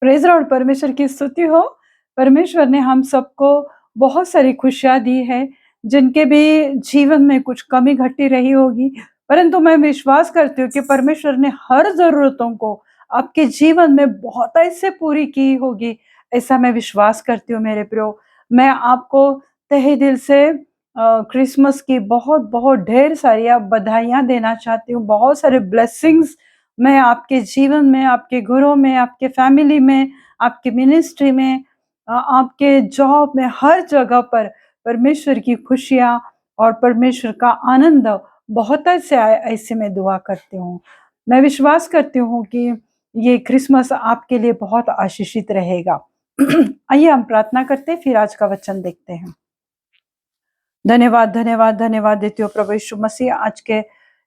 Praise Lord, परमेश्वर की स्तुति हो। परमेश्वर ने हम सबको बहुत सारी खुशियाँ दी है, जिनके भी जीवन में कुछ कमी घटी रही होगी, परंतु मैं विश्वास करती हूँ कि परमेश्वर ने हर ज़रूरतों को आपके जीवन में बहुतायत से पूरी की होगी, ऐसा मैं विश्वास करती हूँ मेरे प्रियो। मैं आपको तहे दिल से क्रिसमस की बहुत-बहुत ढेर सारी बधाइयाँ देना चाहती हूँ। बहुत सारे ब्लेसिंग्स मैं आपके जीवन में, आपके घरों में, आपके फैमिली में, आपके मिनिस्ट्री में, आपके जॉब में, हर जगह पर परमेश्वर की खुशियाँ और परमेश्वर का आनंद बहुत से आए, ऐसे मैं दुआ करती हूँ। मैं विश्वास करती हूँ कि ये क्रिसमस आपके लिए बहुत आशीषित रहेगा। आइए हम प्रार्थना करते हैं, फिर आज का वचन देखते हैं। धन्यवाद, धन्यवाद, धन्यवाद देती हूँ प्रभु यीशु मसीह, आज के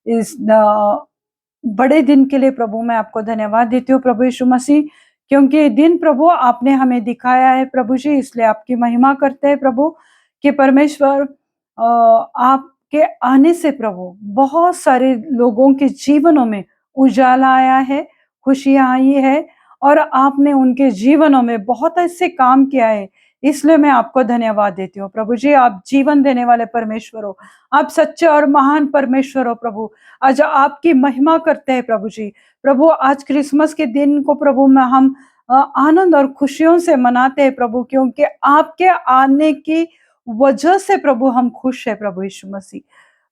इस बड़े दिन के लिए प्रभु मैं आपको धन्यवाद देती हूँ प्रभु यीशु मसीह, क्योंकि ये दिन प्रभु आपने हमें दिखाया है प्रभु जी, इसलिए आपकी महिमा करते हैं प्रभु कि परमेश्वर आपके आने से प्रभु बहुत सारे लोगों के जीवनों में उजाला आया है, खुशियाँ आई है और आपने उनके जीवनों में बहुत ऐसे काम किया है, इसलिए मैं आपको धन्यवाद देती हूँ प्रभु जी। आप जीवन देने वाले परमेश्वर हो, आप सच्चे और महान परमेश्वर हो प्रभु। आज आपकी महिमा करते हैं प्रभु जी। प्रभु आज क्रिसमस के दिन को प्रभु में हम आनंद और खुशियों से मनाते हैं प्रभु, क्योंकि आपके आने की वजह से प्रभु हम खुश है प्रभु यीशु मसीह।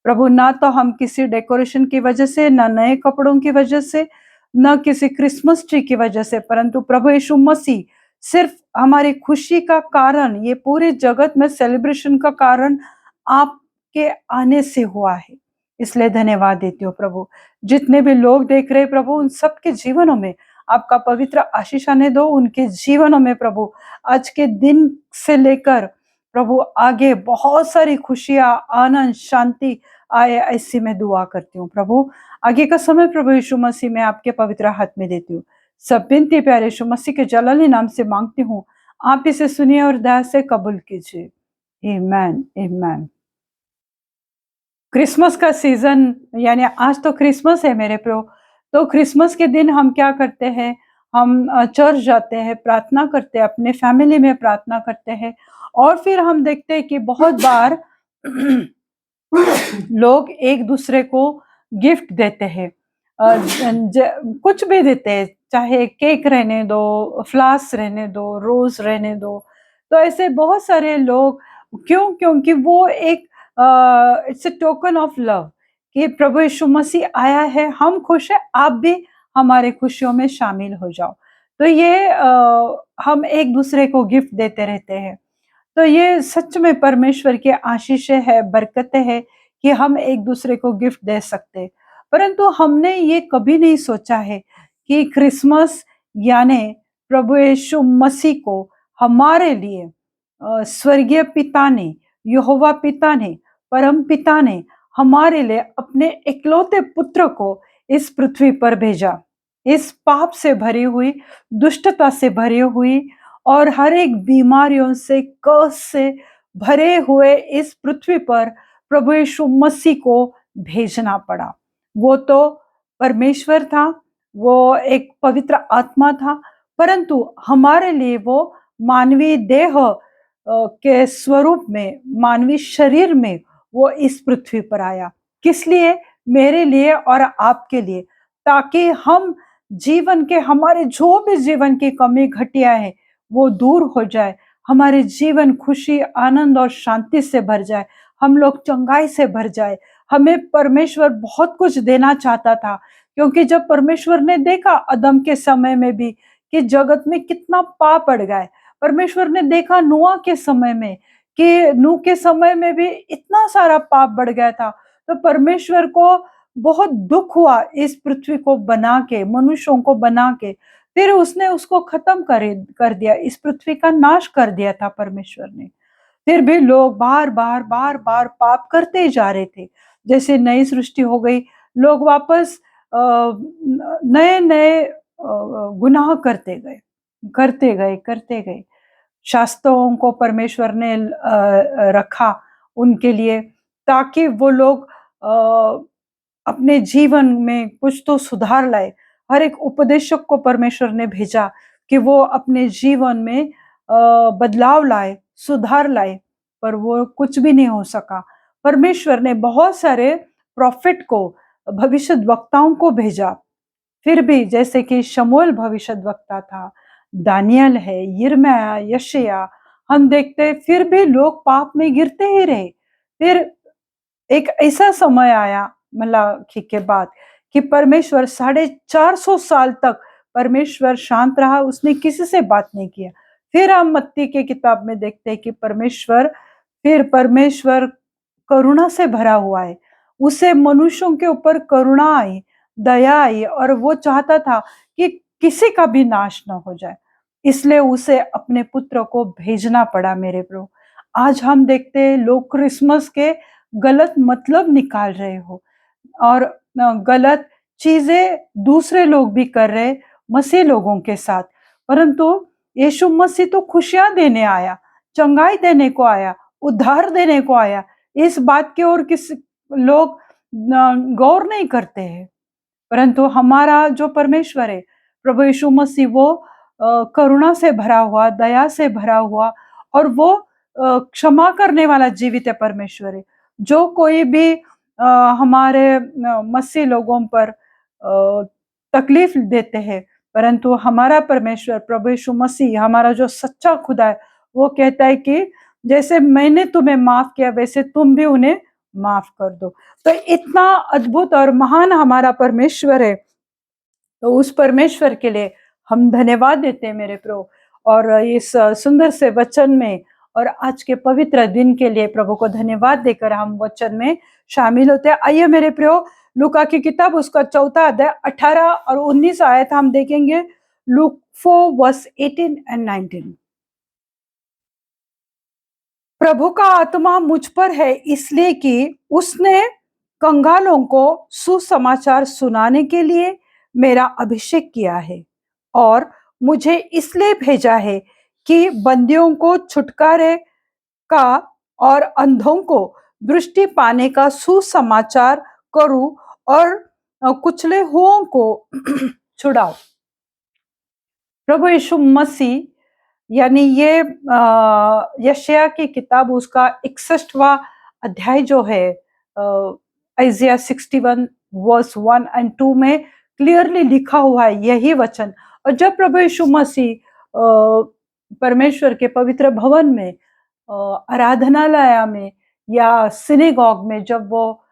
प्रभु ना तो हम किसी डेकोरेशन की वजह से, ना नए कपड़ों की वजह से, ना किसी क्रिसमस ट्री की वजह से, परंतु प्रभु यीशु मसीह सिर्फ हमारी खुशी का कारण, ये पूरे जगत में सेलिब्रेशन का कारण आपके आने से हुआ है। इसलिए धन्यवाद देती हूँ प्रभु। जितने भी लोग देख रहे हैं प्रभु, उन सबके जीवनों में आपका पवित्र आशीष आने दो, उनके जीवनों में प्रभु आज के दिन से लेकर प्रभु आगे बहुत सारी खुशियाँ, आनंद, शांति आए, ऐसी मैं दुआ करती हूँ प्रभु। आगे का समय प्रभु यीशु मसीह मैं आपके पवित्र हाथ में देती हूँ। सब विनती प्यारे यीशु मसीह के जलाली नाम से मांगती हूँ, आप इसे सुनिए और दया से कबूल कीजिए। आमेन, आमेन। क्रिसमस का सीजन, यानी आज तो क्रिसमस है मेरे प्रो। तो क्रिसमस के दिन हम क्या करते हैं, हम चर्च जाते हैं, प्रार्थना करते हैं, अपने फैमिली में प्रार्थना करते हैं और फिर हम देखते हैं कि बहुत बार लोग एक दूसरे को गिफ्ट देते हैं, कुछ भी देते हैं, चाहे केक रहने दो, फ्लावर्स रहने दो, रोज रहने दो। तो ऐसे बहुत सारे लोग, क्यों? क्योंकि वो एक it's a token of love कि प्रभु यीशु मसीह आया है, हम खुश हैं, आप भी हमारे खुशियों में शामिल हो जाओ। तो ये हम एक दूसरे को गिफ्ट देते रहते हैं। तो ये सच में परमेश्वर की आशीषें है, बरकतें हैं कि हम एक दूसरे को गिफ्ट दे सकते हैं। परंतु हमने ये कभी नहीं सोचा है कि क्रिसमस यानी प्रभु यीशु मसीह को हमारे लिए स्वर्गीय पिता ने, यहोवा पिता ने, परम पिता ने हमारे लिए अपने इकलौते पुत्र को इस पृथ्वी पर भेजा। इस पाप से भरी हुई, दुष्टता से भरी हुई और हर एक बीमारियों से, कर्स से भरे हुए इस पृथ्वी पर प्रभु यीशु मसीह को भेजना पड़ा। वो तो परमेश्वर था, वो एक पवित्र आत्मा था, परंतु हमारे लिए वो मानवीय देह के स्वरूप में, मानवीय शरीर में वो इस पृथ्वी पर आया। किस लिए? मेरे लिए और आपके लिए, ताकि हम जीवन के, हमारे जो भी जीवन की कमी घटिया है वो दूर हो जाए, हमारे जीवन खुशी, आनंद और शांति से भर जाए, हम लोग चंगाई से भर जाए। हमें परमेश्वर बहुत कुछ देना चाहता था, क्योंकि जब परमेश्वर ने देखा अदम के समय में भी कि जगत में कितना पाप बढ़ गया है, परमेश्वर ने देखा नूह के समय में कि नूह के समय में भी इतना सारा पाप बढ़ गया था, तो परमेश्वर को बहुत दुख हुआ इस पृथ्वी को बना के, मनुष्यों को बना के, फिर उसने उसको खत्म कर दिया, इस पृथ्वी का नाश कर दिया था परमेश्वर ने। फिर भी लोग बार बार बार बार पाप करते ही जा रहे थे। जैसे नई सृष्टि हो गई, लोग वापस नए नए गुनाह करते गए। शास्त्रों को परमेश्वर ने रखा उनके लिए, ताकि वो लोग अपने जीवन में कुछ तो सुधार लाए। हर एक उपदेशक को परमेश्वर ने भेजा कि वो अपने जीवन में बदलाव लाए, सुधार लाए, पर वो कुछ भी नहीं हो सका। परमेश्वर ने बहुत सारे प्रॉफिट को, भविष्यद्वक्ताओं को भेजा, फिर भी जैसे कि शमूएल भविष्यद्वक्ता था, दानियल है, यिर्मयाह, यशायाह, हम देखते हैं फिर भी लोग पाप में गिरते ही रहे। फिर एक ऐसा समय आया मलाखी के बाद कि परमेश्वर 450 साल तक परमेश्वर शांत रहा, उसने किसी से बात नहीं किया। फिर हम मत्ती के किताब में देखते हैं कि परमेश्वर करुणा से भरा हुआ है, उसे मनुष्यों के ऊपर करुणा आई, दया आई, और वो चाहता था कि किसी का भी नाश न हो जाए, इसलिए उसे अपने पुत्र को भेजना पड़ा। मेरे प्रभु, आज हम देखते हैं लोग क्रिसमस के गलत मतलब निकाल रहे हो, और गलत चीजें दूसरे लोग भी कर रहे मसीह लोगों के साथ। परंतु यीशु मसीह तो खुशियां देने आया, चंगाई देने को आया, उद्धार देने को आया। इस बात की ओर किस लोग गौर नहीं करते हैं। परंतु हमारा जो परमेश्वर है, प्रभु यीशु मसीह, वो करुणा से भरा हुआ, दया से भरा हुआ, और वो क्षमा करने वाला जीवित है परमेश्वर है। जो कोई भी हमारे मसीह लोगों पर तकलीफ देते हैं, परंतु हमारा परमेश्वर प्रभु यीशु मसीह, हमारा जो सच्चा खुदा है, वो कहता है कि जैसे मैंने तुम्हें माफ किया वैसे तुम भी उन्हें माफ कर दो। तो इतना अद्भुत और महान हमारा परमेश्वर है, तो उस परमेश्वर के लिए हम धन्यवाद देते हैं मेरे प्रभु। और इस सुंदर से वचन में और आज के पवित्र दिन के लिए प्रभु को धन्यवाद देकर हम वचन में शामिल होते हैं। आइए मेरे प्रभु, लूका की किताब उसका 4 अध्याय 18 और 19 आयत हम देखेंगे। Look 4 verse 18 and 19। प्रभु का आत्मा मुझ पर है, इसलिए कि उसने कंगालों को सुसमाचार सुनाने के लिए मेरा अभिषेक किया है, और मुझे इसलिए भेजा है कि बंदियों को छुटकारे का और अंधों को दृष्टि पाने का सुसमाचार करूं, और कुचले हुओं को छुड़ाओ। प्रभु यीशु मसीह, यानी ये यशायाह की किताब उसका 61वां अध्याय जो है, आइज़िया 61 वर्स 1 एंड 2 में क्लियरली लिखा हुआ है यही वचन। और जब प्रभु यीशु मसीह परमेश्वर के पवित्र भवन में, आराधनालय में या सिनेगॉग में जब वो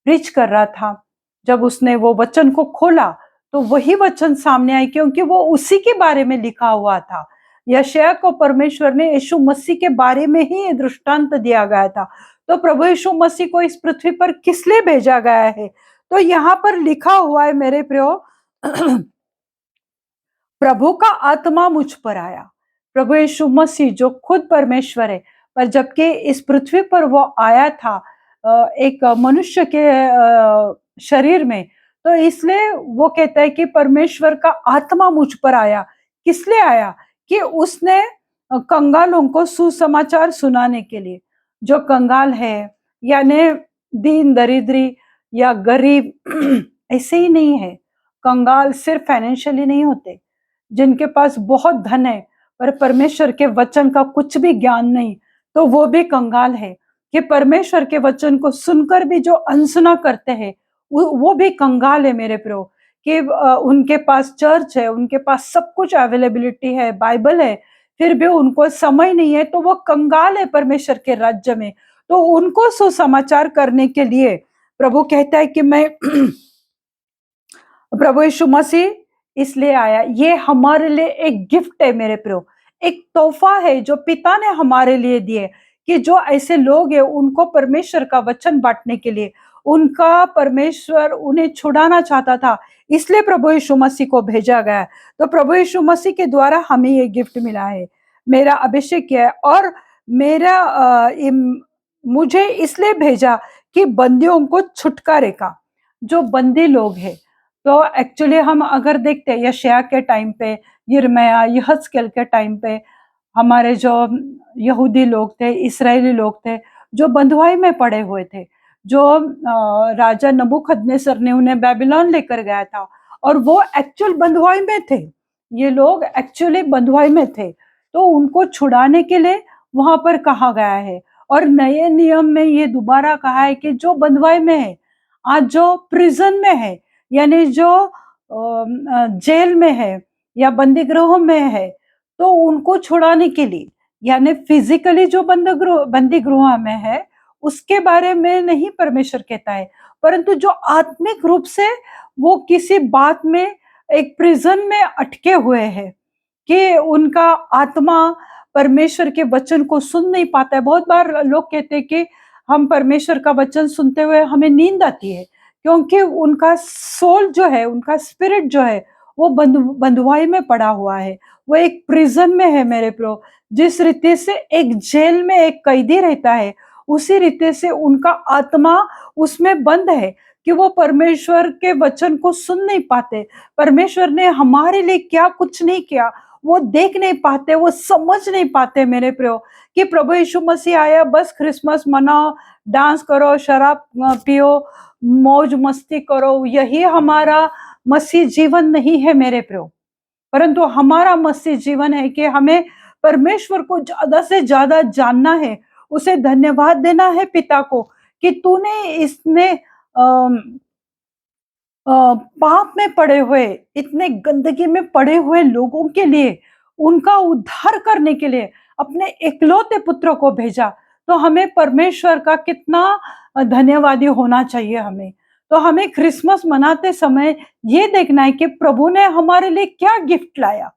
प्रीच कर रहा था, जब उसने वो वचन को खोला, तो वही वचन सामने आए, क्योंकि वो उसी के बारे में लिखा हुआ था। यशायाह को परमेश्वर ने यीशु मसीह के बारे में ही ये दृष्टांत दिया गया था। तो प्रभु यीशु मसीह को इस पृथ्वी पर किस लिए भेजा गया है? तो यहाँ पर लिखा हुआ है मेरे प्रियो, प्रभु का आत्मा मुझ पर आया। प्रभु यीशु मसीह जो खुद परमेश्वर है, पर जबकि इस पृथ्वी पर वो आया था एक मनुष्य के शरीर में, तो इसलिए वो कहता है कि परमेश्वर का आत्मा मुझ पर आया। किस लिए आया? कि उसने कंगालों को सुसमाचार सुनाने के लिए। जो कंगाल है, यानी दीन दरिद्री या गरीब ऐसे ही नहीं है। कंगाल सिर्फ फाइनेंशियली नहीं होते, जिनके पास बहुत धन है पर परमेश्वर के वचन का कुछ भी ज्ञान नहीं, तो वो भी कंगाल है। कि परमेश्वर के वचन को सुनकर भी जो अनसुना करते हैं, वो भी कंगाल है मेरे प्रो। कि उनके पास चर्च है, उनके पास सब कुछ अवेलेबिलिटी है, बाइबल है, फिर भी उनको समय नहीं है, तो वो कंगाल है परमेश्वर के राज्य में। तो उनको सुसमाचार करने के लिए प्रभु कहता है कि मैं प्रभु यीशु मसीह इसलिए आया। ये हमारे लिए एक गिफ्ट है मेरे प्रियो, एक तोहफा है जो पिता ने हमारे लिए दिए, कि जो ऐसे लोग हैं उनको परमेश्वर का वचन बांटने के लिए, उनका परमेश्वर उन्हें छुड़ाना चाहता था, इसलिए प्रभु यीशु मसीह को भेजा गया। तो प्रभु यीशु मसीह के द्वारा हमें ये गिफ्ट मिला है, मेरा अभिषेक किया है, और मुझे इसलिए भेजा कि बंदियों को छुटकारे का, जो बंदी लोग हैं। तो एक्चुअली हम अगर देखते हैं यशायाह के टाइम पे, यिर्मयाह, यहज़केल के टाइम पे, हमारे जो यहूदी लोग थे, इस्राएली लोग थे, जो बंधुआई में पड़े हुए थे, जो राजा नबूकदनेस्सर ने उन्हें बेबीलोन लेकर गया था, और वो एक्चुअल बंधुआई में थे, ये लोग एक्चुअली बंधुआई में थे, तो उनको छुड़ाने के लिए वहां पर कहा गया है। और नए नियम में ये दोबारा कहा है कि जो बंधुआई में है, आज जो प्रिजन में है, यानी जो जेल में है या बंदी गृह में है, तो उनको छुड़ाने के लिए, यानी फिजिकली जो बंदी गृह में है उसके बारे में नहीं परमेश्वर कहता है, परंतु जो आत्मिक रूप से वो किसी बात में एक प्रिजन में अटके हुए हैं, कि उनका आत्मा परमेश्वर के वचन को सुन नहीं पाता है। बहुत बार लोग कहते हैं कि हम परमेश्वर का वचन सुनते हुए हमें नींद आती है, क्योंकि उनका सोल जो है, उनका स्पिरिट जो है, वो बंधुआई में पड़ा हुआ है, वो एक प्रिजन में है मेरे प्रो। जिस रीति से एक जेल में एक कैदी रहता है, उसी रीति से उनका आत्मा उसमें बंद है कि वो परमेश्वर के वचन को सुन नहीं पाते। परमेश्वर ने हमारे लिए क्या कुछ नहीं किया, वो देख नहीं पाते, वो समझ नहीं पाते मेरे प्रियो, कि प्रभु यीशु मसीह आया, बस क्रिसमस मनाओ, डांस करो, शराब पियो, मौज मस्ती करो, यही हमारा मसीह जीवन नहीं है मेरे प्रियो। परंतु हमारा मसीह जीवन है कि हमें परमेश्वर को ज्यादा से ज्यादा जानना है, उसे धन्यवाद देना है पिता को कि तूने इसने पाप में पड़े हुए, इतने गंदगी में पड़े हुए लोगों के लिए, उनका उद्धार करने के लिए अपने इकलौते पुत्र को भेजा। तो हमें परमेश्वर का कितना धन्यवादी होना चाहिए हमें। तो हमें क्रिसमस मनाते समय ये देखना है कि प्रभु ने हमारे लिए क्या गिफ्ट लाया।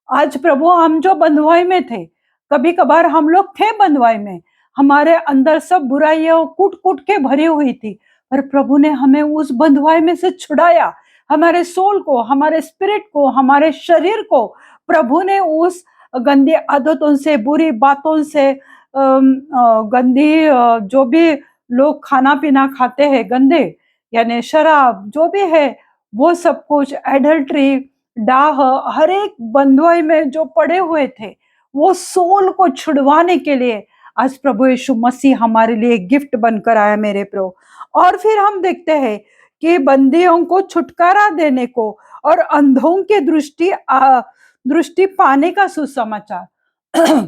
आज प्रभु, हम जो बंधुआई में थे, कभी कभार हम लोग थे बंधुआई में, हमारे अंदर सब बुराइयां कूट कूट के भरी हुई थी, पर प्रभु ने हमें उस बंधुआई में से छुड़ाया। हमारे सोल को, हमारे स्पिरिट को, हमारे शरीर को प्रभु ने उस गंदी आदतों से, बुरी बातों से, गंदी जो भी लोग खाना पीना खाते हैं गंदे, यानी शराब जो भी है, वो सब कुछ, एडल्ट्री, डाह, हर एक बंधुआई में जो पड़े हुए थे, वो सोल को छुड़वाने के लिए आज प्रभु यीशु मसीह हमारे लिए गिफ्ट बनकर आया मेरे प्रो। और फिर हम देखते हैं कि बंदियों को छुटकारा देने को और अंधों की दृष्टि पाने का सुसमाचार।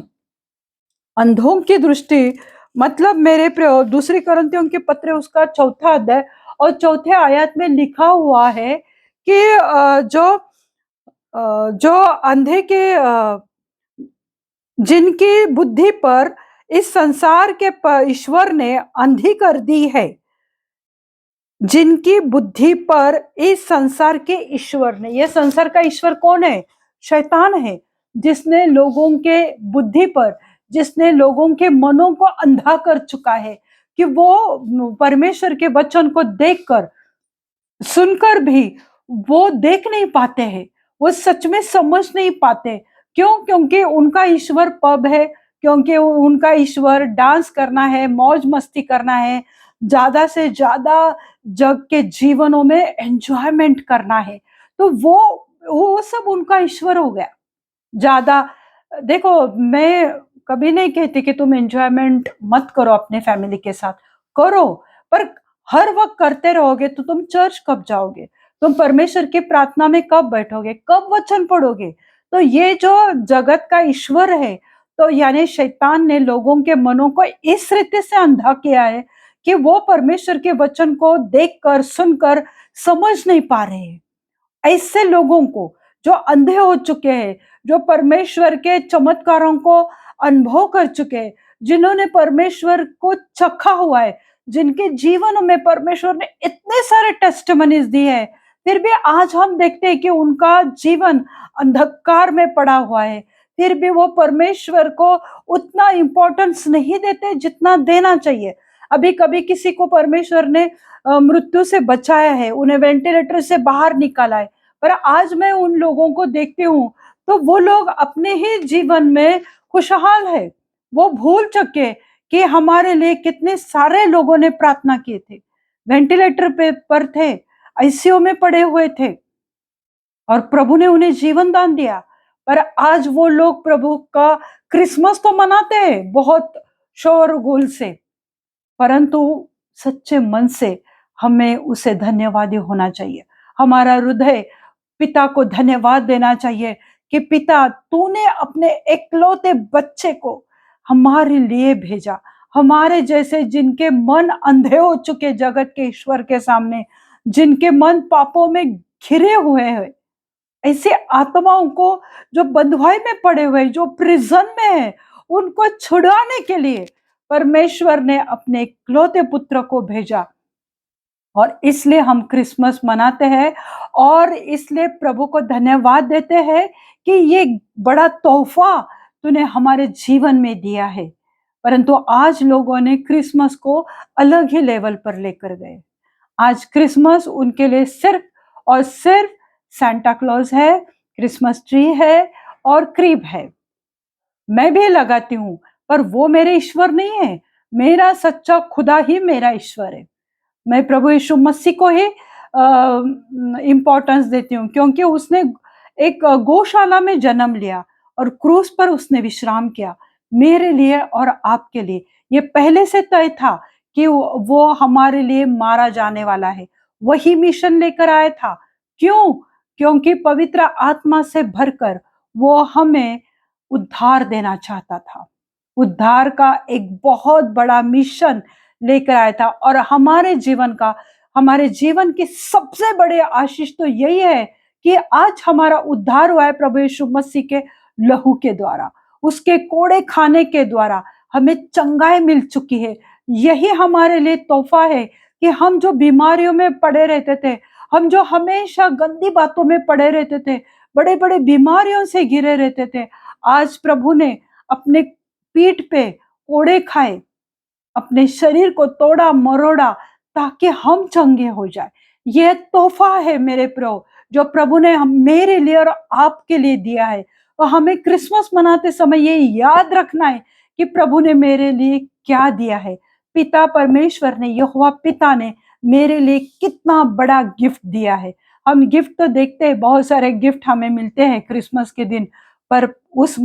अंधों की दृष्टि मतलब मेरे प्रियो, दूसरी कुरिन्थियों के पत्र उसका 4 अध्याय और 4 आयत में लिखा हुआ है कि जो अंधे के, जिनकी बुद्धि पर इस संसार के ईश्वर ने अंधी कर दी है, जिनकी बुद्धि पर इस संसार के ईश्वर ने, यह संसार का ईश्वर कौन है? शैतान है, जिसने लोगों के बुद्धि पर, जिसने लोगों के मनों को अंधा कर चुका है कि वो परमेश्वर के वचन को देखकर, सुनकर भी वो देख नहीं पाते हैं, वो सच में समझ नहीं पाते। क्यों? क्योंकि उनका ईश्वर पब है, क्योंकि उनका ईश्वर डांस करना है, मौज मस्ती करना है, ज्यादा से ज्यादा जग के जीवनों में एंजॉयमेंट करना है। तो वो सब उनका ईश्वर हो गया। ज्यादा देखो, मैं कभी नहीं कहती कि तुम एंजॉयमेंट मत करो अपने फैमिली के साथ, करो, पर हर वक्त करते रहोगे तो तुम चर्च कब जाओगे? तुम परमेश्वर की प्रार्थना में कब बैठोगे? कब वचन पढ़ोगे? तो ये जो जगत का ईश्वर है, तो यानी शैतान ने लोगों के मनों को इस रीति से अंधा किया है कि वो परमेश्वर के वचन को देखकर, सुनकर समझ नहीं पा रहे हैं। ऐसे लोगों को जो अंधे हो चुके हैं, जो परमेश्वर के चमत्कारों को अनुभव कर चुके हैं, जिन्होंने परमेश्वर को चखा हुआ है, जिनके जीवन में परमेश्वर ने इतने सारे टेस्टिमनीज दिए हैं, फिर भी आज हम देखते हैं कि उनका जीवन अंधकार में पड़ा हुआ है। फिर भी वो परमेश्वर को उतना इंपॉर्टेंस नहीं देते जितना देना चाहिए। अभी कभी किसी को परमेश्वर ने मृत्यु से बचाया है, उन्हें वेंटिलेटर से बाहर निकाला है, पर आज मैं उन लोगों को देखती हूँ तो वो लोग अपने ही जीवन में खुशहाल है। वो भूल चुके कि हमारे लिए कितने सारे लोगों ने प्रार्थना किए थे, वेंटिलेटर पे पर थे, आईसीयू में पड़े हुए थे, और प्रभु ने उन्हें जीवन दान दिया। पर आज वो लोग प्रभु का क्रिसमस तो मनाते हैं बहुत शोरगुल से, परंतु सच्चे मन से हमें उसे धन्यवादी होना चाहिए। हमारा हृदय पिता को धन्यवाद देना चाहिए कि पिता तूने अपने इकलौते बच्चे को हमारे लिए भेजा, हमारे जैसे जिनके मन अंधे हो चुके जगत के ईश्वर के सामने, जिनके मन पापों में घिरे हुए हैं, ऐसे आत्माओं को जो बंधुआई में पड़े हुए, जो प्रिजन में है, उनको छुड़ाने के लिए परमेश्वर ने अपने इकलौते पुत्र को भेजा। और इसलिए हम क्रिसमस मनाते हैं और इसलिए प्रभु को धन्यवाद देते हैं कि ये बड़ा तोहफा तूने हमारे जीवन में दिया है। परंतु आज लोगों ने क्रिसमस को अलग ही लेवल पर लेकर गए। आज क्रिसमस उनके लिए सिर्फ और सिर्फ सांता क्लॉज है, क्रिसमस ट्री है और क्रीब है। मैं भी लगाती हूं, पर वो मेरे ईश्वर नहीं है। मेरा सच्चा खुदा ही मेरा ईश्वर है। मैं प्रभु यीशु मसीह को ही इम्पोर्टेंस देती हूँ, क्योंकि उसने एक गौशाला में जन्म लिया और क्रूस पर उसने विश्राम किया मेरे लिए और आपके लिए। ये पहले से तय था कि वो हमारे लिए मारा जाने वाला है। वही मिशन लेकर आया था। क्यों? क्योंकि पवित्र आत्मा से भरकर वो हमें उद्धार देना चाहता था। उद्धार का एक बहुत बड़ा मिशन लेकर आया था और हमारे जीवन की सबसे बड़े आशीष तो यही है कि आज हमारा उद्धार हुआ है प्रभु यीशु मसीह के लहू के द्वारा, उसके कोड़े खाने के द्वारा हमें चंगाई मिल चुकी है। यही हमारे लिए तोहफा है कि हम जो बीमारियों में पड़े रहते थे, हम जो हमेशा गंदी बातों में पड़े रहते थे, बड़े बड़े बीमारियों से घिरे रहते थे, आज प्रभु ने अपने पीठ पे कोड़े खाए, अपने शरीर को तोड़ा मरोड़ा ताकि हम चंगे हो जाए। यह तोहफा है मेरे प्रभु, जो प्रभु ने मेरे लिए और आपके लिए दिया है। और हमें क्रिसमस मनाते समय ये याद रखना है कि प्रभु ने मेरे लिए क्या दिया है। पिता परमेश्वर ने, यहोवा पिता ने मेरे लिए कितना बड़ा गिफ्ट दिया है। हम गिफ्ट तो देखते हैं, बहुत सारे गिफ्ट हमें मिलते हैं क्रिसमस के दिन, पर उस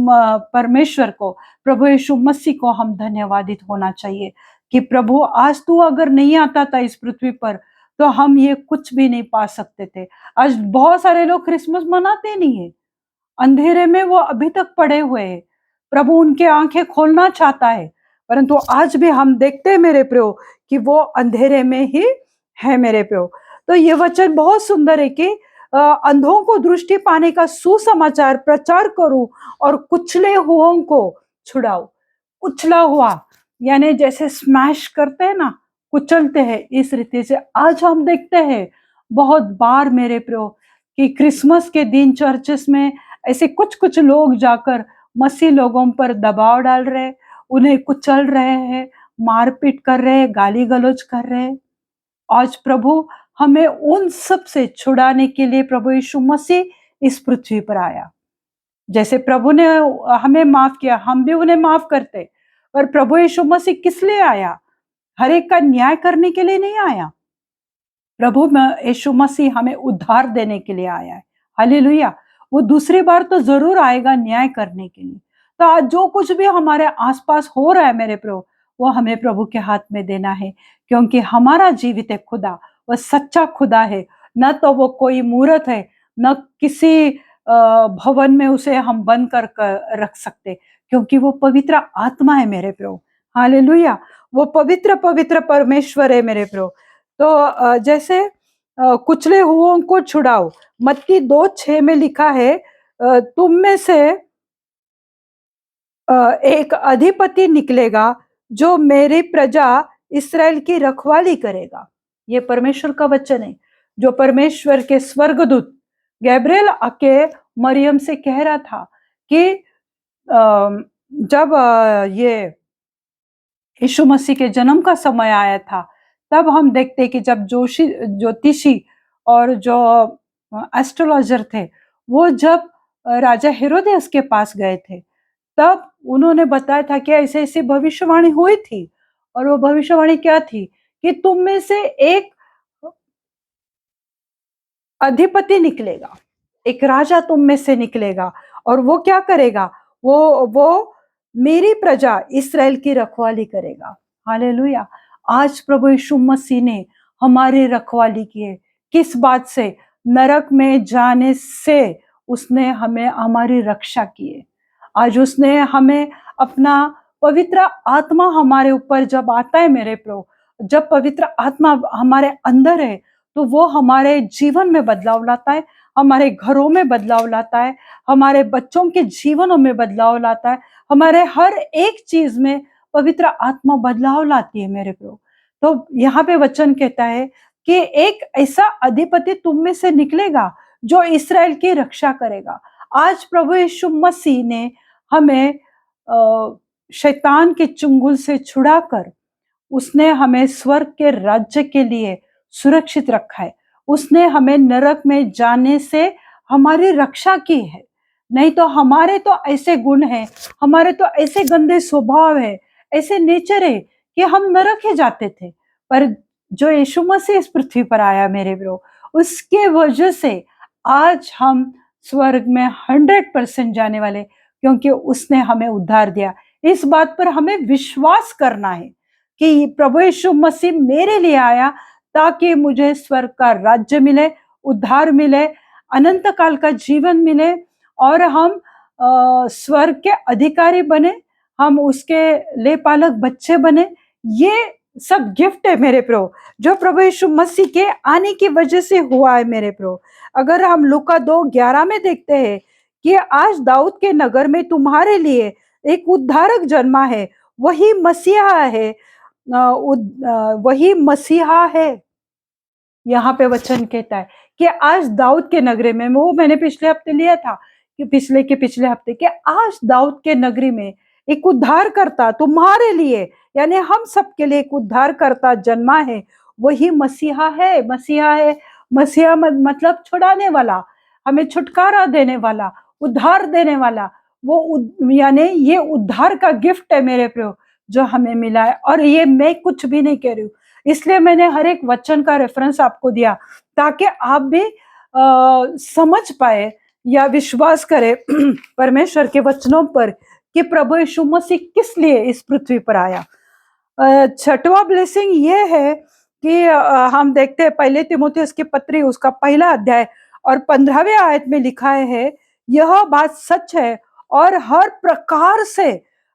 परमेश्वर को, प्रभु यीशु मसीह को हम धन्यवादित होना चाहिए कि प्रभु आज तू अगर नहीं आता था इस पृथ्वी पर तो हम ये कुछ भी नहीं पा सकते थे। आज बहुत सारे लोग क्रिसमस मनाते नहीं है, अंधेरे में वो अभी तक पड़े हुए हैं। प्रभु उनके आंखें खोलना चाहता है, परंतु आज भी हम देखते हैं मेरे प्रियो कि वो अंधेरे में ही है मेरे प्रियो। तो ये वचन बहुत सुंदर है कि अंधों को दृष्टि पाने का सुसमाचार प्रचार करूं और कुचले हुओं को छुड़ाओ। कुचला हुआ यानी जैसे स्मैश करते हैं ना, कुचलते हैं, इस रीति से आज हम देखते हैं बहुत बार मेरे प्रियो कि क्रिसमस के दिन चर्चेस में ऐसे कुछ कुछ लोग जाकर मसीह लोगों पर दबाव डाल रहे, उन्हें कुचल रहे हैं, मारपीट कर रहे हैं, गाली गलौज कर रहे हैं। आज प्रभु हमें उन सब से छुड़ाने के लिए प्रभु यीशु मसीह इस पृथ्वी पर आया। जैसे प्रभु ने हमें माफ किया, हम भी उन्हें माफ करते। पर प्रभु यीशु मसीह किस लिए आया? हर एक का न्याय करने के लिए नहीं आया। प्रभु यीशु मसीह हमें उद्धार देने के लिए आया है। हालेलुया। वो दूसरी बार तो जरूर आएगा न्याय करने के लिए। तो आज जो कुछ भी हमारे आसपास हो रहा है मेरे प्रभु, वो हमें प्रभु के हाथ में देना है, क्योंकि हमारा जीवित खुदा वह सच्चा खुदा है। न तो वो कोई मूर्त है, न किसी भवन में उसे हम बंद कर रख सकते, क्योंकि वो पवित्र आत्मा है मेरे प्रभु। हालेलुया। वो पवित्र पवित्र परमेश्वर है मेरे प्रभु। तो जैसे कुचले हुओं को छुड़ाओ, मत्ती 2:6 में लिखा है, तुम में से एक अधिपति निकलेगा जो मेरी प्रजा इसराइल की रखवाली करेगा। ये परमेश्वर का वचन है, जो परमेश्वर के स्वर्गदूत गैब्रिएल आके मरियम से कह रहा था कि जब ये यीशु मसीह के जन्म का समय आया था, तब हम देखते कि जब ज्योतिषी और जो एस्ट्रोलॉजर थे, वो जब राजा हेरोदेस के पास गए थे, तब उन्होंने बताया था कि ऐसे ऐसे भविष्यवाणी हुई थी। और वो भविष्यवाणी क्या थी कि तुम में से एक अधिपति निकलेगा, एक राजा तुम में से निकलेगा, और वो क्या करेगा? वो मेरी प्रजा इस्राएल की रखवाली करेगा। हालेलुया। आज प्रभु यीशु मसीह ने हमारी रखवाली की है। किस बात से? नरक में जाने से उसने हमें हमारी रक्षा की है। आज उसने हमें अपना पवित्र आत्मा हमारे ऊपर जब आता है मेरे प्रभु, जब पवित्र आत्मा हमारे अंदर है तो वो हमारे जीवन में बदलाव लाता है, हमारे घरों में बदलाव लाता है, हमारे बच्चों के जीवनों में बदलाव लाता है, हमारे हर एक चीज में पवित्र आत्मा बदलाव लाती है मेरे प्रभु। तो यहाँ पे वचन कहता है कि एक ऐसा अधिपति तुम में से निकलेगा जो इसराइल की रक्षा करेगा। आज प्रभु यीशु मसीह ने हमें शैतान के चुंगल से छुड़ाकर उसने हमें स्वर्ग के राज्य के लिए सुरक्षित रखा है। उसने हमें नरक में जाने से हमारी रक्षा की है। नहीं तो हमारे तो ऐसे गुण हैं, हमारे तो ऐसे गंदे स्वभाव है, ऐसे नेचर है कि हम नरक ही जाते थे। पर जो यीशु मसीह इस पृथ्वी पर आया मेरे ब्रो, उसके वजह से आज हम स्वर्ग में 100% जाने वाले, क्योंकि उसने हमें उद्धार दिया। इस बात पर हमें विश्वास करना है कि प्रभु यीशु मसीह मेरे लिए आया ताकि मुझे स्वर्ग का राज्य मिले, उद्धार मिले, अनंत काल का जीवन मिले और हम स्वर्ग के अधिकारी बने, हम उसके लेपालक बच्चे बने। ये सब गिफ्ट है मेरे प्रभु, जो प्रभु यीशु मसीह के आने की वजह से हुआ है मेरे प्रभु। अगर हम लूका 2:11 में देखते हैं कि आज दाऊद के नगर में तुम्हारे लिए एक उद्धारक जन्मा है, वही मसीहा है, वही मसीहा है। यहाँ पे वचन कहता है कि आज दाऊद के नगरी में, वो मैंने पिछले हफ्ते लिया था कि पिछले हफ्ते कि आज दाऊद के नगरी में एक उद्धार करता तुम्हारे लिए, यानी हम सबके लिए एक उद्धार करता जन्मा है। वही मसीहा है। मसीहा मतलब छुड़ाने वाला, हमें छुटकारा देने वाला, उद्धार देने वाला। वो यानी ये उद्धार का गिफ्ट है मेरे प्रभु जो हमें मिला है। और ये मैं कुछ भी नहीं कह रही हूँ, इसलिए मैंने हर एक वचन का रेफरेंस आपको दिया ताकि आप भी समझ पाए या विश्वास करें परमेश्वर के वचनों पर कि प्रभु यीशु मसीह किस लिए इस पृथ्वी पर आया। छठवां ब्लेसिंग ये है कि हम देखते हैं पहले तिमोथेयुस की पत्री उसका पहला अध्याय और 15वें आयत में लिखा है, यह बात सच है और हर प्रकार से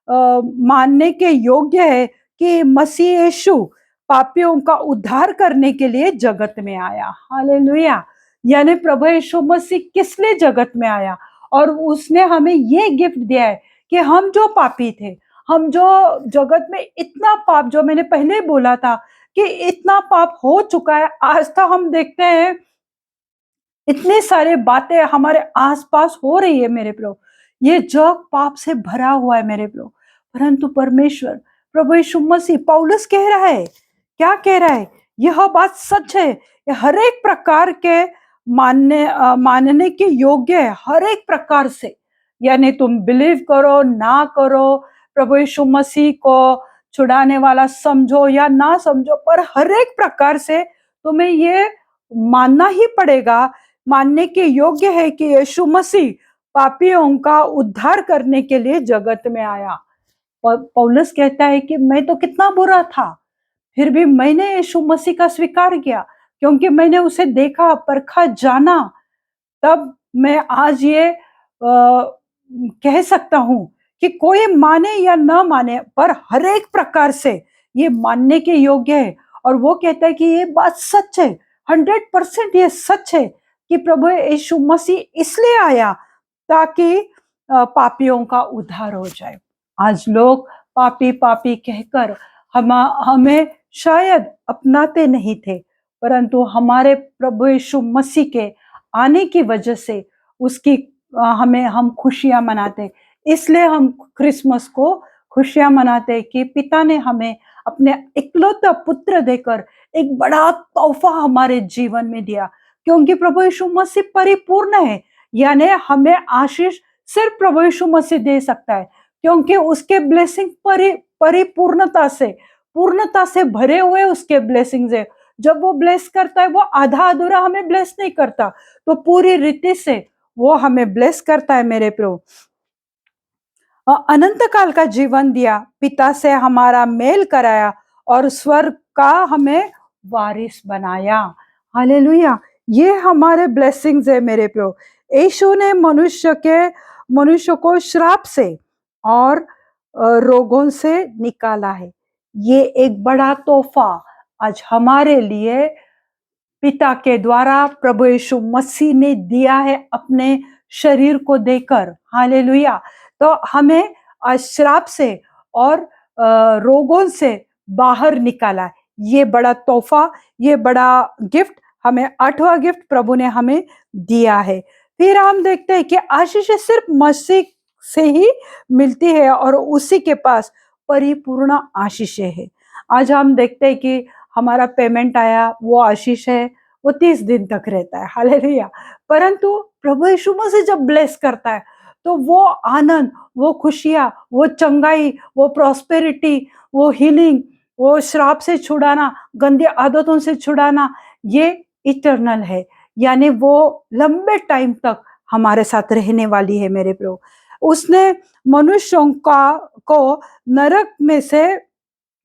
मानने के योग्य है कि मसीह यीशु पापियों का उद्धार करने के लिए जगत में आया। हालेलुया। यानी प्रभु यीशु मसीह किस लिए जगत में आया, और उसने हमें ये गिफ्ट दिया है कि हम जो पापी थे, हम जो जगत में इतना पाप, जो मैंने पहले बोला था कि इतना पाप हो चुका है, आज तक हम देखते हैं इतनी सारी बातें हमारे आसपास हो रही है मेरे प्रभु, ये जग पाप से भरा हुआ है मेरे प्रभु। परंतु परमेश्वर प्रभु यीशु मसीह, पौलुस कह रहा है, क्या कह रहा है, यह बात सच है, हर एक प्रकार के मानने के योग्य है, हर एक प्रकार से। यानी तुम बिलीव करो ना करो, प्रभु यीशु मसीह को छुड़ाने वाला समझो या ना समझो, पर हर एक प्रकार से तुम्हें ये मानना ही पड़ेगा, मानने के योग्य है कि यीशु मसीह पापियों का उद्धार करने के लिए जगत में आया। पौलुस कहता है कि मैं तो कितना बुरा था, फिर भी मैंने यीशु मसीह का स्वीकार किया, क्योंकि मैंने उसे देखा, परखा, जाना। तब मैं आज ये कह सकता हूं कि कोई माने या ना माने, पर हर एक प्रकार से ये मानने के योग्य है। और वो कहता है कि ये बात सच है, 100% ये सच है कि प्रभु यीशु मसीह इसलिए आया ताकि पापियों का उद्धार हो जाए। आज लोग पापी पापी कहकर हमें शायद अपनाते नहीं थे, परंतु हमारे प्रभु यीशु मसीह के आने की वजह से उसकी हम खुशियां मनाते। इसलिए हम क्रिसमस को खुशियां मनाते कि पिता ने हमें अपने इकलौता पुत्र देकर एक बड़ा तोहफा हमारे जीवन में दिया, क्योंकि प्रभु यीशु मसीह परिपूर्ण है। यानी हमें आशीष सिर्फ प्रभु यीशु मसीह दे सकता है, क्योंकि उसके ब्लेसिंग परिपूर्णता से भरे हुए उसके ब्लेसिंग्स है। जब वो ब्लेस करता है, वो आधा अधूरा हमें ब्लेस नहीं करता, तो पूरी रीति से वो हमें ब्लेस करता है मेरे प्रभु। अनंत काल का जीवन दिया, पिता से हमारा मेल कराया और स्वर्ग का हमें वारिस बनाया। हालेलुया। ये हमारे ब्लेसिंग्स है मेरे प्रो। यीशु ने मनुष्य को श्राप से और रोगों से निकाला है। ये एक बड़ा तोहफा आज हमारे लिए पिता के द्वारा प्रभु यीशु मसीह ने दिया है अपने शरीर को देकर। हालेलुया। तो हमें श्राप से और रोगों से बाहर निकाला है। ये बड़ा तोहफा, ये बड़ा गिफ्ट, हमें 8वां गिफ्ट प्रभु ने हमें दिया है। फिर हम देखते हैं कि आशीष सिर्फ मसीह से ही मिलती है और उसी के पास परिपूर्ण आशीष है। आज हम देखते हैं कि हमारा पेमेंट आया, वो आशीष है, वो 30 दिन तक रहता है। हालेलुया। परंतु प्रभु यीशु मसीह जब ब्लेस करता है तो वो आनंद, वो खुशियां, वो चंगाई, वो प्रॉस्पेरिटी, वो हीलिंग, वो श्राप से छुड़ाना, गंदी आदतों से छुड़ाना, ये इटर्नल है। यानी वो लंबे टाइम तक हमारे साथ रहने वाली है मेरे प्रभु। उसने मनुष्यों का को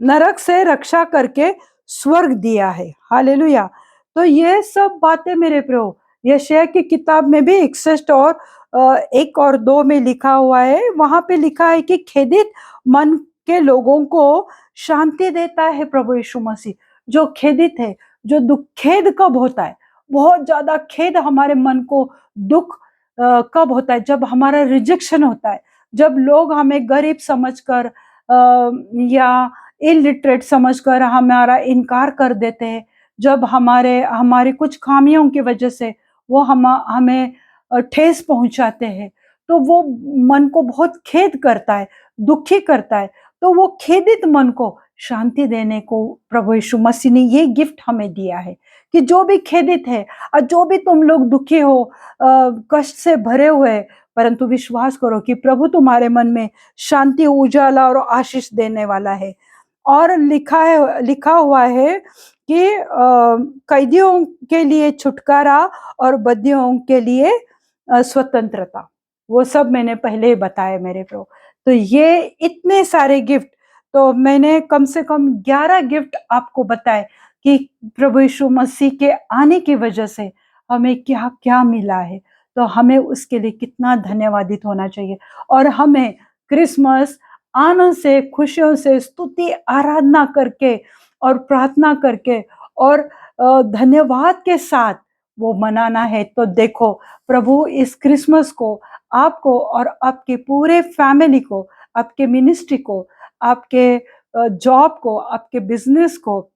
नरक से रक्षा करके स्वर्ग दिया है। हालेलुया। तो ये सब बातें मेरे प्रभु यशायाह की किताब में भी 61 और 1 और 2 में लिखा हुआ है। वहां पे लिखा है कि खेदित मन के लोगों को शांति देता है प्रभु यीशु मसीह। जो खेदित है, जो दुख, खेद कब होता है? बहुत ज्यादा खेद हमारे मन को, दुख कब होता है? जब हमारा रिजेक्शन होता है, जब लोग हमें गरीब समझकर या इलिटरेट समझकर हमारा इनकार कर देते हैं, जब हमारी कुछ खामियों की वजह से वो हमें ठेस पहुंचाते हैं, तो वो मन को बहुत खेद करता है, दुखी करता है। तो वो खेदित मन को शांति देने को प्रभु यीशु मसीह ने ये गिफ्ट हमें दिया है कि जो भी खेदित है और जो भी तुम लोग दुखी हो, कष्ट से भरे हुए, परंतु विश्वास करो कि प्रभु तुम्हारे मन में शांति, उजाला और आशीष देने वाला है। और लिखा हुआ है कि कैदियों के लिए छुटकारा और बंदियों के लिए स्वतंत्रता। वो सब मैंने पहले ही बताया मेरे को। तो ये इतने सारे गिफ्ट, तो मैंने कम से कम 11 गिफ्ट आपको बताए कि प्रभु यीशु मसीह के आने की वजह से हमें क्या क्या मिला है। तो हमें उसके लिए कितना धन्यवादित होना चाहिए। और हमें क्रिसमस आनंद से, खुशियों से, स्तुति आराधना करके और प्रार्थना करके और धन्यवाद के साथ वो मनाना है। तो देखो, प्रभु इस क्रिसमस को आपको और आपके पूरे फैमिली को, आपके मिनिस्ट्री को, आपके जॉब को, आपके बिजनेस को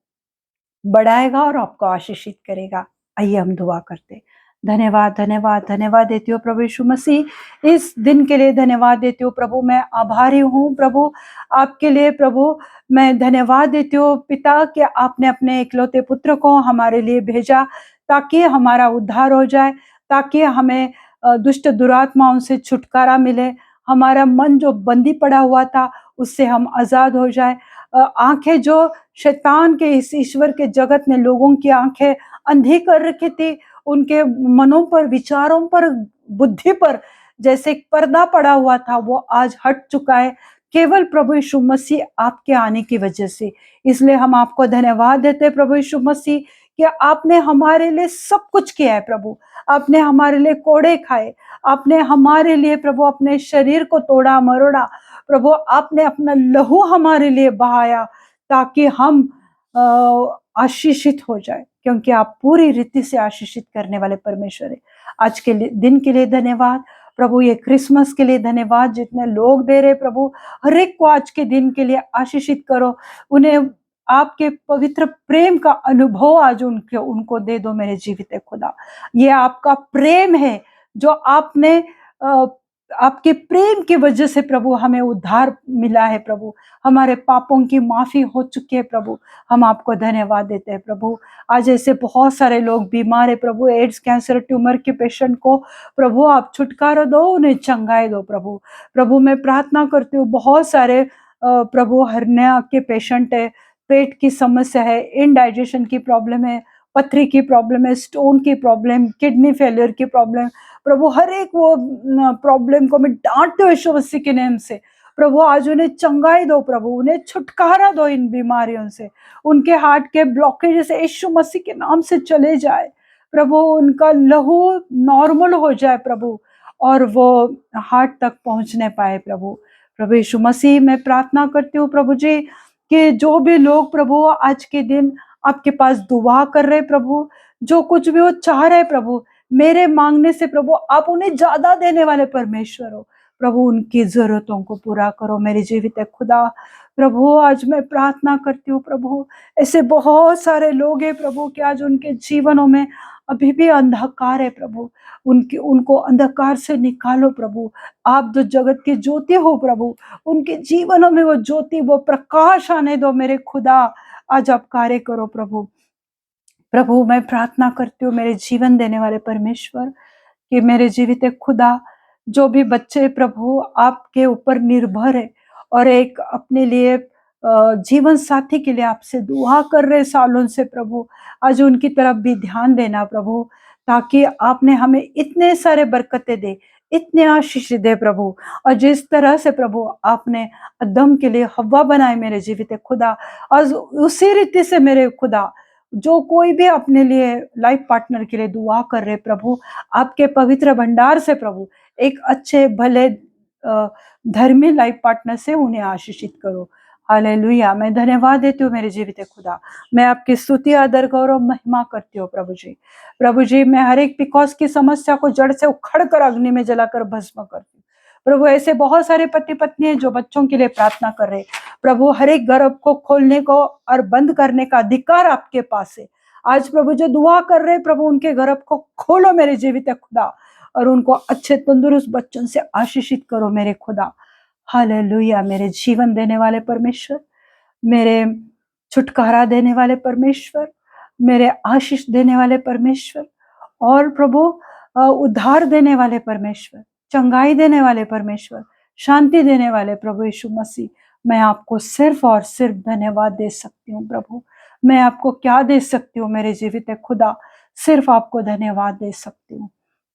बढ़ाएगा और आपको आशीषित करेगा। आइए हम दुआ करते हैं। धन्यवाद, धन्यवाद, धन्यवाद देती हूँ प्रभु यीशु मसीह, इस दिन के लिए धन्यवाद देती हूँ प्रभु। मैं आभारी हूँ प्रभु आपके लिए। प्रभु मैं धन्यवाद देती हूँ पिता कि आपने अपने इकलौते पुत्र को हमारे लिए भेजा ताकि हमारा उद्धार हो जाए, ताकि हमें दुष्ट दुरात्माओं से छुटकारा मिले, हमारा मन जो बंदी पड़ा हुआ था उससे हम आजाद हो जाए। आंखें जो शैतान के, इस ईश्वर के जगत ने लोगों की आंखें अंधी कर रखी थी, उनके मनों पर, विचारों पर, बुद्धि पर जैसे एक पर्दा पड़ा हुआ था, वो आज हट चुका है केवल प्रभु यीशु मसीह आपके आने की वजह से। इसलिए हम आपको धन्यवाद देते हैं प्रभु यीशु मसीह कि आपने हमारे लिए सब कुछ किया है प्रभु। आपने हमारे लिए कोड़े खाए, आपने हमारे लिए प्रभु अपने शरीर को तोड़ा मरोड़ा, प्रभु आपने अपना लहू हमारे लिए बहाया ताकि हम आशीषित हो जाए, क्योंकि आप पूरी रीति से आशीषित करने वाले परमेश्वर है। आज के दिन के लिए धन्यवाद प्रभु, ये क्रिसमस के लिए धन्यवाद, जितने लोग दे रहे प्रभु, हर एक को आज के दिन के लिए आशीषित करो। उन्हें आपके पवित्र प्रेम का अनुभव आज उनको दे दो मेरे जीवित खुदा। ये आपका प्रेम है जो आपने आपके प्रेम की वजह से प्रभु हमें उद्धार मिला है प्रभु, हमारे पापों की माफी हो चुकी है प्रभु। हम आपको धन्यवाद देते हैं प्रभु। आज ऐसे बहुत सारे लोग बीमार है प्रभु, एड्स, कैंसर, ट्यूमर के पेशेंट को प्रभु आप छुटकारा दो, उन्हें चंगाई दो प्रभु। प्रभु मैं प्रार्थना करती हूँ, बहुत सारे प्रभु हर्निया के पेशेंट है, पेट की समस्या है, इनडाइजेशन की प्रॉब्लम है, पथरी की प्रॉब्लम है, स्टोन की प्रॉब्लम, किडनी फेलियर की प्रॉब्लम, प्रभु हर एक वो प्रॉब्लम को मैं डांटते हुए यीशु मसीह के नाम से प्रभु आज उन्हें चंगाई दो प्रभु, उन्हें छुटकारा दो इन बीमारियों से, उनके हार्ट के ब्लॉकेज से यीशु मसीह के नाम से चले जाए प्रभु उनका लहू नॉर्मल हो जाए प्रभु, और वो हार्ट तक पहुंचने पाए प्रभु। प्रभु यीशु मसीह, मैं प्रार्थना करती हूँ प्रभु जी कि जो भी लोग प्रभु आज के दिन आपके पास दुआ कर रहे प्रभु, जो कुछ भी वो चाह रहे प्रभु, मेरे मांगने से प्रभु आप उन्हें ज्यादा देने वाले परमेश्वर हो। प्रभु उनकी जरूरतों को पूरा करो मेरे जीवित खुदा। प्रभु आज मैं प्रार्थना करती हूँ प्रभु, ऐसे बहुत सारे लोग हैं प्रभु कि आज उनके जीवनों में अभी भी अंधकार है प्रभु, उनकी उनको अंधकार से निकालो प्रभु। आप जो जगत की ज्योति हो प्रभु, उनके जीवनों में वो ज्योति, वो प्रकाश आने दो मेरे खुदा। आज आप कार्य करो प्रभु। प्रभु मैं प्रार्थना करती हूँ मेरे जीवन देने वाले परमेश्वर कि मेरे जीवित खुदा, जो भी बच्चे प्रभु आपके ऊपर निर्भर है और एक अपने लिए जीवन साथी के लिए आपसे दुआ कर रहे सालों से प्रभु, आज उनकी तरफ भी ध्यान देना प्रभु, ताकि आपने हमें इतने सारे बरकतें दे, इतने आशीष दे प्रभु। और जिस तरह से प्रभु आपने अदम के लिए हव्वा बनाए मेरे जीवित खुदा, आज उसी रीति से मेरे खुदा जो कोई भी अपने लिए लाइफ पार्टनर के लिए दुआ कर रहे प्रभु, आपके पवित्र भंडार से प्रभु एक अच्छे भले धर्मी लाइफ पार्टनर से उन्हें आशीषित करो। हालेलुया। मैं धन्यवाद देती हूँ मेरे जीवित खुदा, मैं आपकी स्तुति आदर गौरव महिमा करती हूँ प्रभु जी। प्रभु जी मैं हर एक पिकॉस की समस्या को जड़ से उखड़ कर अग्नि में जलाकर भस्म करती हूँ प्रभु। ऐसे बहुत सारे पति पत्नी हैं जो बच्चों के लिए प्रार्थना कर रहे प्रभु, हर एक गर्भ को खोलने को और बंद करने का अधिकार आपके पास है। आज प्रभु जो दुआ कर रहे प्रभु, उनके गर्भ को खोलो मेरे जीवित खुदा, और उनको अच्छे तंदुरुस्त बच्चों से आशीषित करो मेरे खुदा। हालेलुया। मेरे जीवन देने वाले परमेश्वर, मेरे छुटकारा देने वाले परमेश्वर, मेरे आशीष देने वाले परमेश्वर, और प्रभु उद्धार देने वाले परमेश्वर, चंगाई देने वाले परमेश्वर, शांति देने वाले प्रभु यीशु मसीह, मैं आपको सिर्फ और सिर्फ धन्यवाद दे सकती हूँ प्रभु। मैं आपको क्या दे सकती हूँ मेरे जीवित खुदा, सिर्फ आपको धन्यवाद दे सकती हूँ।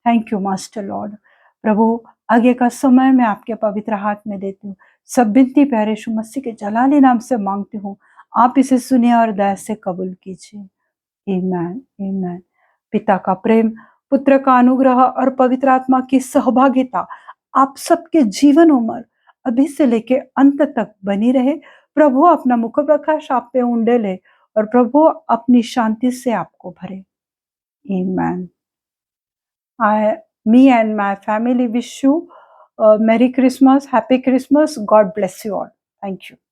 Thank you master lord. प्रभु आगे का समय मैं आपके पवित्र हाथ में देती हूँ, सब विनती प्यारे यीशु मसीह के जलाली नाम से मांगती हूँ, आप इसे सुनिए और दया से कबूल कीजिए। आमीन आमीन। पिता का प्रेम, पुत्र का अनुग्रह और पवित्र आत्मा की सहभागिता आप सबके जीवन उम्र अभी से लेके अंत तक बनी रहे। प्रभु अपना मुख प्रकाश आप पे उंडेले और प्रभु अपनी शांति से आपको भरे। आमीन। Me and my family wish you Merry Christmas, Happy Christmas. God bless you all. Thank you.